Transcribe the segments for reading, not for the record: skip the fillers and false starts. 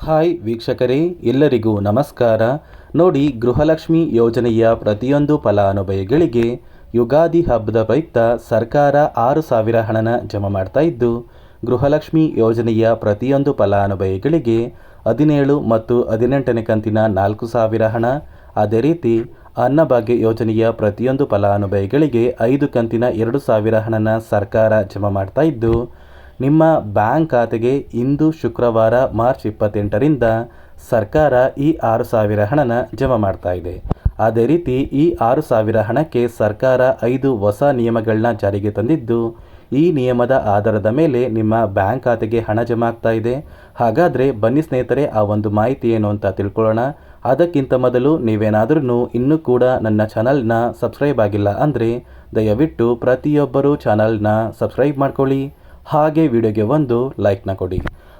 Hi ವೀಕ್ಷಕರೇ, ಎಲ್ಲರಿಗೂ ನಮಸ್ಕಾರ. ನೋಡಿ, ಗೃಹಲಕ್ಷ್ಮಿ ಯೋಜನೆಯ ಪ್ರತಿಯೊಂದು ಫಲಾನುಭವಿಗಳಿಗೆ ಯುಗಾದಿ ಹಬ್ಬದ ಪ್ರಯುಕ್ತ ಸರ್ಕಾರ 6,000 ಹಣನ ಜಮಾ ಮಾಡ್ತಾ ಇದ್ದು, ಗೃಹಲಕ್ಷ್ಮಿ ಯೋಜನೆಯ ಪ್ರತಿಯೊಂದು ಫಲಾನುಭವಿಗಳಿಗೆ 17 ಮತ್ತು 18ನೇ ಕಂತಿನ 4,000 ಹಣ, ಅದೇ ರೀತಿ ಅನ್ನಭಾಗ್ಯ ಯೋಜನೆಯ ಪ್ರತಿಯೊಂದು ಫಲಾನುಭವಿಗಳಿಗೆ 5 ಕಂತಿನ 2,000 ಹಣನ ಸರ್ಕಾರ ಜಮಾ ಮಾಡ್ತಾ ಇದ್ದು, ನಿಮ್ಮ ಬ್ಯಾಂಕ್ ಖಾತೆಗೆ ಇಂದು ಶುಕ್ರವಾರ ಮಾರ್ಚ್ 28ರಿಂದ ಸರ್ಕಾರ ಈ 6,000 ಹಣನ ಜಮಾ ಮಾಡ್ತಾ ಇದೆ. ಅದೇ ರೀತಿ ಈ 6,000 ಹಣಕ್ಕೆ ಸರ್ಕಾರ 5 ಹೊಸ ನಿಯಮಗಳನ್ನ ಜಾರಿಗೆ ತಂದಿದ್ದು, ಈ ನಿಯಮದ ಆಧಾರದ ಮೇಲೆ ನಿಮ್ಮ ಬ್ಯಾಂಕ್ ಖಾತೆಗೆ ಹಣ ಜಮಾ ಆಗ್ತಾ ಇದೆ. ಹಾಗಾದರೆ ಬನ್ನಿ ಸ್ನೇಹಿತರೆ, ಆ ಒಂದು ಮಾಹಿತಿ ಏನು ಅಂತ ತಿಳ್ಕೊಳ್ಳೋಣ. ಅದಕ್ಕಿಂತ ಮೊದಲು ನೀವೇನಾದ್ರೂ ಇನ್ನೂ ಕೂಡ ನನ್ನ ಚಾನಲ್ನ ಸಬ್ಸ್ಕ್ರೈಬ್ ಆಗಿಲ್ಲ ಅಂದರೆ ದಯವಿಟ್ಟು ಪ್ರತಿಯೊಬ್ಬರು ಚಾನಲ್ನ ಸಬ್ಸ್ಕ್ರೈಬ್ ಮಾಡ್ಕೊಳ್ಳಿ, ಹಾಗೆ ವಿಡಿಯೋಗೆ ಒಂದು ಲೈಕ್ನ ಕೊಡಿ.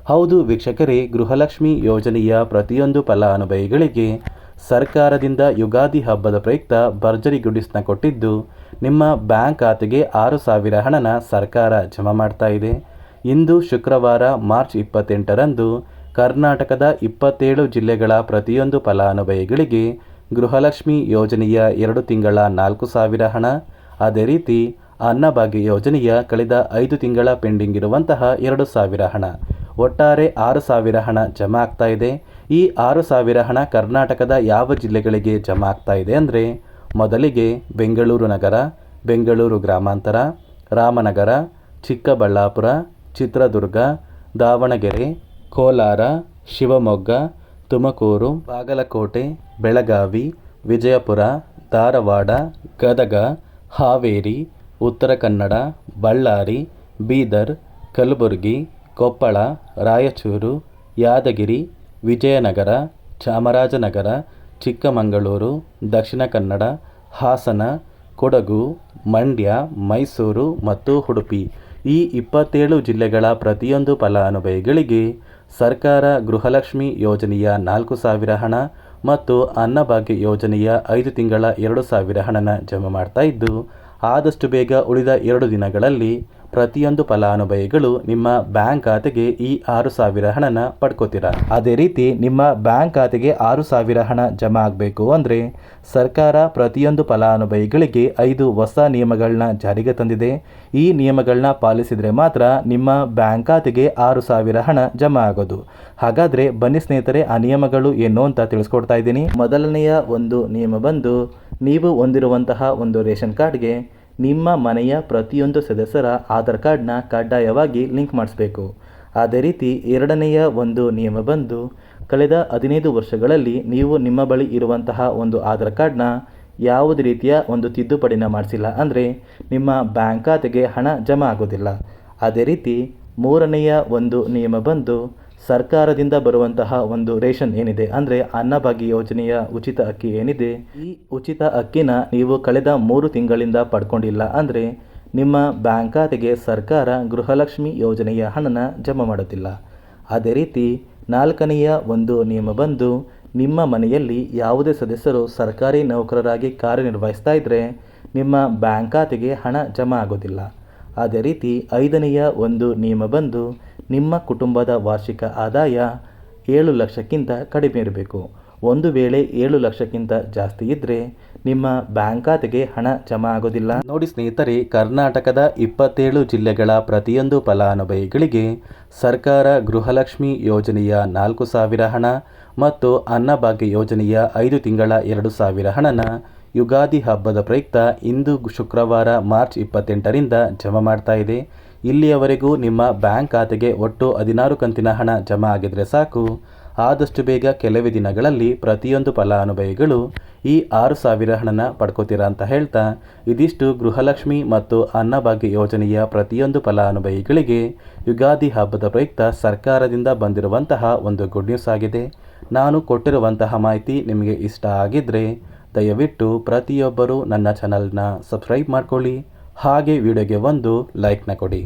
ಹೌದು ವೀಕ್ಷಕರೇ, ಗೃಹಲಕ್ಷ್ಮಿ ಯೋಜನೆಯ ಪ್ರತಿಯೊಂದು ಫಲಾನುಭವಿಗಳಿಗೆ ಸರ್ಕಾರದಿಂದ ಯುಗಾದಿ ಹಬ್ಬದ ಪ್ರಯುಕ್ತ ಭರ್ಜರಿ ಗುಡಿಸ್ನ ಕೊಟ್ಟಿದ್ದು, ನಿಮ್ಮ ಬ್ಯಾಂಕ್ ಖಾತೆಗೆ 6,000 ಹಣನ ಸರ್ಕಾರ ಜಮಾ ಮಾಡ್ತಾ ಇದೆ. ಇಂದು ಶುಕ್ರವಾರ ಮಾರ್ಚ್ 28ರಂದು ಕರ್ನಾಟಕದ 27 ಜಿಲ್ಲೆಗಳ ಪ್ರತಿಯೊಂದು ಫಲಾನುಭವಿಗಳಿಗೆ ಗೃಹಲಕ್ಷ್ಮಿ ಯೋಜನೆಯ 2 ತಿಂಗಳ 4,000 ಹಣ, ಅದೇ ರೀತಿ ಅನ್ನಭಾಗ್ಯ ಯೋಜನೆಯ ಕಳೆದ 5 ತಿಂಗಳ ಪೆಂಡಿಂಗ್ ಇರುವಂತಹ 2,000 ಹಣ, ಒಟ್ಟಾರೆ 6,000 ಹಣ ಜಮಾ ಆಗ್ತಾ ಇದೆ. ಈ 6,000 ಹಣ ಕರ್ನಾಟಕದ ಯಾವ ಜಿಲ್ಲೆಗಳಿಗೆ ಜಮಾ ಆಗ್ತಾ ಇದೆ ಅಂದರೆ, ಮೊದಲಿಗೆ ಬೆಂಗಳೂರು ನಗರ, ಬೆಂಗಳೂರು ಗ್ರಾಮಾಂತರ, ರಾಮನಗರ, ಚಿಕ್ಕಬಳ್ಳಾಪುರ, ಚಿತ್ರದುರ್ಗ, ದಾವಣಗೆರೆ, ಕೋಲಾರ, ಶಿವಮೊಗ್ಗ, ತುಮಕೂರು, ಬಾಗಲಕೋಟೆ, ಬೆಳಗಾವಿ, ವಿಜಯಪುರ, ಧಾರವಾಡ, ಗದಗ, ಹಾವೇರಿ, ಉತ್ತರ ಕನ್ನಡ, ಬಳ್ಳಾರಿ, ಬೀದರ್, ಕಲಬುರಗಿ, ಕೊಪ್ಪಳ, ರಾಯಚೂರು, ಯಾದಗಿರಿ, ವಿಜಯನಗರ, ಚಾಮರಾಜನಗರ, ಚಿಕ್ಕಮಗಳೂರು, ದಕ್ಷಿಣ ಕನ್ನಡ, ಹಾಸನ, ಕೊಡಗು, ಮಂಡ್ಯ, ಮೈಸೂರು ಮತ್ತು ಉಡುಪಿ ಈ 27 ಜಿಲ್ಲೆಗಳ ಪ್ರತಿಯೊಂದು ಫಲಾನುಭವಿಗಳಿಗೆ ಸರ್ಕಾರ ಗೃಹಲಕ್ಷ್ಮಿ ಯೋಜನೆಯ 4,000 ಹಣ ಮತ್ತು ಅನ್ನಭಾಗ್ಯ ಯೋಜನೆಯ 5 ತಿಂಗಳ 2,000 ಹಣನ ಜಮಾ ಮಾಡ್ತಾ ಇದ್ದು, ಆದಷ್ಟು ಬೇಗ ಉಳಿದ 2 ದಿನಗಳಲ್ಲಿ ಪ್ರತಿಯೊಂದು ಫಲಾನುಭವಿಗಳು ನಿಮ್ಮ ಬ್ಯಾಂಕ್ ಖಾತೆಗೆ ಈ 6,000 ಹಣನ ಪಡ್ಕೋತೀರಾ. ಅದೇ ರೀತಿ ನಿಮ್ಮ ಬ್ಯಾಂಕ್ ಖಾತೆಗೆ 6,000 ಹಣ ಜಮಾ ಆಗಬೇಕು ಅಂದರೆ ಸರ್ಕಾರ ಪ್ರತಿಯೊಂದು ಫಲಾನುಭವಿಗಳಿಗೆ 5 ಹೊಸ ನಿಯಮಗಳನ್ನ ಜಾರಿಗೆ ತಂದಿದೆ. ಈ ನಿಯಮಗಳನ್ನ ಪಾಲಿಸಿದರೆ ಮಾತ್ರ ನಿಮ್ಮ ಬ್ಯಾಂಕ್ ಖಾತೆಗೆ 6,000 ಹಣ ಜಮಾ ಆಗೋದು. ಹಾಗಾದರೆ ಬನ್ನಿ ಸ್ನೇಹಿತರೆ, ಆ ನಿಯಮಗಳು ಏನು ಅಂತ ತಿಳಿಸ್ಕೊಡ್ತಾ ಇದ್ದೀನಿ. ಮೊದಲನೆಯ ಒಂದು ನಿಯಮ ಬಂದು, ನೀವು ಹೊಂದಿರುವಂತಹ ಒಂದು ರೇಷನ್ ಕಾರ್ಡ್ಗೆ ನಿಮ್ಮ ಮನೆಯ ಪ್ರತಿಯೊಂದು ಸದಸ್ಯರ ಆಧಾರ್ ಕಾರ್ಡ್ನ ಕಡ್ಡಾಯವಾಗಿ ಲಿಂಕ್ ಮಾಡಿಸ್ಬೇಕು. ಅದೇ ರೀತಿ ಎರಡನೆಯ ಒಂದು ನಿಯಮ ಬಂದು, ಕಳೆದ 15 ವರ್ಷಗಳಲ್ಲಿ ನೀವು ನಿಮ್ಮ ಬಳಿ ಇರುವಂತಹ ಒಂದು ಆಧಾರ್ ಕಾರ್ಡ್ನ ಯಾವುದೇ ರೀತಿಯ ಒಂದು ತಿದ್ದುಪಡಿನ ಮಾಡಿಸಿಲ್ಲ ಅಂದರೆ ನಿಮ್ಮ ಬ್ಯಾಂಕ್ ಖಾತೆಗೆ ಹಣ ಜಮಾ ಆಗೋದಿಲ್ಲ. ಅದೇ ರೀತಿ ಮೂರನೆಯ ಒಂದು ನಿಯಮ ಬಂದು, ಸರ್ಕಾರದಿಂದ ಬರುವಂತಹ ಒಂದು ರೇಷನ್ ಏನಿದೆ ಅಂದರೆ ಅನ್ನಭಾಗ್ಯ ಯೋಜನೆಯ ಉಚಿತ ಅಕ್ಕಿ ಏನಿದೆ, ಈ ಉಚಿತ ಅಕ್ಕಿನ ನೀವು ಕಳೆದ 3 ತಿಂಗಳಿಂದ ಪಡ್ಕೊಂಡಿಲ್ಲ ಅಂದರೆ ನಿಮ್ಮ ಬ್ಯಾಂಕ್ ಖಾತೆಗೆ ಸರ್ಕಾರ ಗೃಹಲಕ್ಷ್ಮಿ ಯೋಜನೆಯ ಹಣನ ಜಮಾ ಮಾಡೋದಿಲ್ಲ. ಅದೇ ರೀತಿ ನಾಲ್ಕನೆಯ ಒಂದು ನಿಯಮ ಬಂದು, ನಿಮ್ಮ ಮನೆಯಲ್ಲಿ ಯಾವುದೇ ಸದಸ್ಯರು ಸರ್ಕಾರಿ ನೌಕರರಾಗಿ ಕಾರ್ಯನಿರ್ವಹಿಸ್ತಾ ಇದ್ದರೆ ನಿಮ್ಮ ಬ್ಯಾಂಕ್ ಖಾತೆಗೆ ಹಣ ಜಮಾ ಆಗೋದಿಲ್ಲ. ಅದೇ ರೀತಿ ಐದನೆಯ ಒಂದು ನಿಯಮ ಬಂದು, ನಿಮ್ಮ ಕುಟುಂಬದ ವಾರ್ಷಿಕ ಆದಾಯ 7 ಲಕ್ಷಕ್ಕಿಂತ ಕಡಿಮೆ ಇರಬೇಕು. ಒಂದು ವೇಳೆ 7 ಲಕ್ಷಕ್ಕಿಂತ ಜಾಸ್ತಿ ಇದ್ದರೆ ನಿಮ್ಮ ಬ್ಯಾಂಕ್ ಖಾತೆಗೆ ಹಣ ಜಮಾ ಆಗೋದಿಲ್ಲ. ನೋಡಿ ಸ್ನೇಹಿತರೆ, ಕರ್ನಾಟಕದ 27 ಜಿಲ್ಲೆಗಳ ಪ್ರತಿಯೊಂದು ಫಲಾನುಭವಿಗಳಿಗೆ ಸರ್ಕಾರ ಗೃಹಲಕ್ಷ್ಮಿ ಯೋಜನೆಯ 4,000 ಹಣ ಮತ್ತು ಅನ್ನಭಾಗ್ಯ ಯೋಜನೆಯ 5 ತಿಂಗಳ 2,000 ಹಣನ ಯುಗಾದಿ ಹಬ್ಬದ ಪ್ರಯುಕ್ತ ಇಂದು ಶುಕ್ರವಾರ ಮಾರ್ಚ್ 28ರಿಂದ ಜಮಾ ಮಾಡ್ತಾ ಇದೆ. ಇಲ್ಲಿಯವರೆಗೂ ನಿಮ್ಮ ಬ್ಯಾಂಕ್ ಖಾತೆಗೆ ಒಟ್ಟು 16 ಕಂತಿನ ಹಣ ಜಮಾ ಆಗಿದ್ರೆ ಸಾಕು. ಆದಷ್ಟು ಬೇಗ ಕೆಲವೇ ದಿನಗಳಲ್ಲಿ ಪ್ರತಿಯೊಂದು ಫಲಾನುಭವಿಗಳು ಈ 6,000 ಹಣನ ಪಡ್ಕೋತೀರಾ ಅಂತ ಹೇಳ್ತಾ, ಇದಿಷ್ಟು ಗೃಹಲಕ್ಷ್ಮಿ ಮತ್ತು ಅನ್ನಭಾಗ್ಯ ಯೋಜನೆಯ ಪ್ರತಿಯೊಂದು ಫಲಾನುಭವಿಗಳಿಗೆ ಯುಗಾದಿ ಹಬ್ಬದ ಪ್ರಯುಕ್ತ ಸರ್ಕಾರದಿಂದ ಬಂದಿರುವಂತಹ ಒಂದು ಗುಡ್ ನ್ಯೂಸ್ ಆಗಿದೆ. ನಾನು ಕೊಟ್ಟಿರುವಂತಹ ಮಾಹಿತಿ ನಿಮಗೆ ಇಷ್ಟ ಆಗಿದ್ದರೆ ದಯವಿಟ್ಟು ಪ್ರತಿಯೊಬ್ಬರು ನನ್ನ ಚಾನಲ್ನ ಸಬ್ಸ್ಕ್ರೈಬ್ ಮಾಡ್ಕೊಳ್ಳಿ, ಹಾಗೆ ವಿಡಿಯೋಗೆ ಒಂದು ಲೈಕ್ನ ಕೊಡಿ.